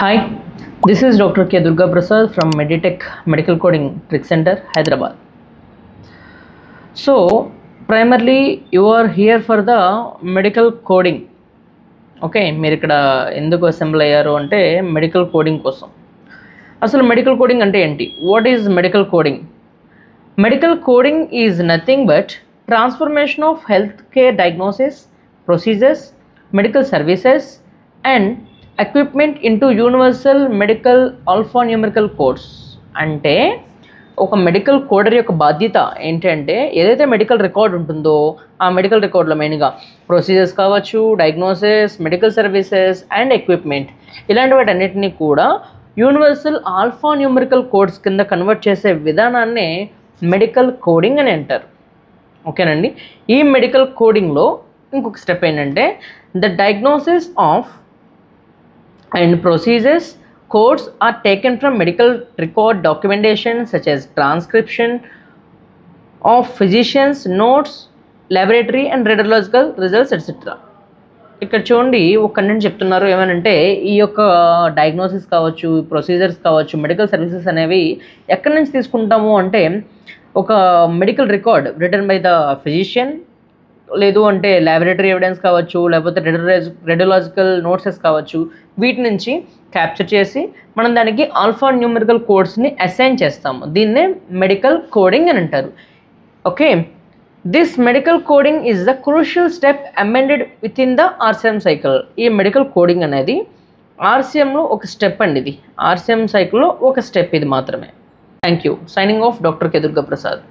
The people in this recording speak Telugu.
Hi, this is Dr. K. Durga Prasad from Meditech Medical Coding Trick Center, Hyderabad. So, primarily you are here for the medical coding. Okay, మీరు ఇక్కడ ఎందుకు అసెంబ్ల్ అయ్యారు అంటే మెడికల్ కోడింగ్ కోసం. అసలు మెడికల్ కోడింగ్ అంటే ఏంటి? What is medical coding? Medical coding is nothing but transformation of health care diagnosis, procedures, medical services and equipment into universal medical alphanumerical codes. అంటే ఒక మెడికల్ కోడర్ యొక్క బాధ్యత ఏంటంటే ఏదైతే మెడికల్ రికార్డ్ ఉంటుందో ఆ మెడికల్ రికార్డులో మెయిన్గా ప్రొసీజర్స్ కావచ్చు, diagnosis, medical services and equipment ఇలాంటి వాటన్నిటిని కూడా యూనివర్సల్ ఆల్ఫాన్యూమరికల్ కోడ్స్ కింద కన్వర్ట్ చేసే విధానాన్నే మెడికల్ కోడింగ్ అని అంటారు. ఓకేనండి, ఈ మెడికల్ కోడింగ్లో ఇంకొక స్టెప్ ఏంటంటే the diagnosis of and procedures codes are taken from medical record documentation such as transcription of physicians notes, laboratory and radiological results etc. ఇక్కడ చూడండి ఒక కంటెంట్ చెప్తున్నారు ఏమనంటే ఈ యొక్క డయాగ్నోసిస్ కావచ్చు, ప్రొసీజర్స్ కావచ్చు, మెడికల్ సర్వీసెస్ అనేవి ఎక్కడి నుంచి తీసుకుంటాము అంటే ఒక medical record written by the physician, లేదు అంటే ల్యాబొరేటరీ ఎవిడెన్స్ కావచ్చు, లేకపోతే రేడియోలాజికల్ నోట్సెస్ కావచ్చు, వీటి నుంచి క్యాప్చర్ చేసి మనం దానికి ఆల్ఫా న్యూమరికల్ కోడ్స్ని అసైన్ చేస్తాము. దీన్నే మెడికల్ కోడింగ్ అని అంటారు. Okay, this medical coding is the crucial step amended with in the RCM cycle. ఈ మెడికల్ కోడింగ్ అనేది ఆర్సిఎంలో ఒక స్టెప్ అండి. ఇది ఆర్సిఎం సైకిల్లో ఒక స్టెప్ ఇది మాత్రమే. Thank you. Signing off doctor K Durga Prasad.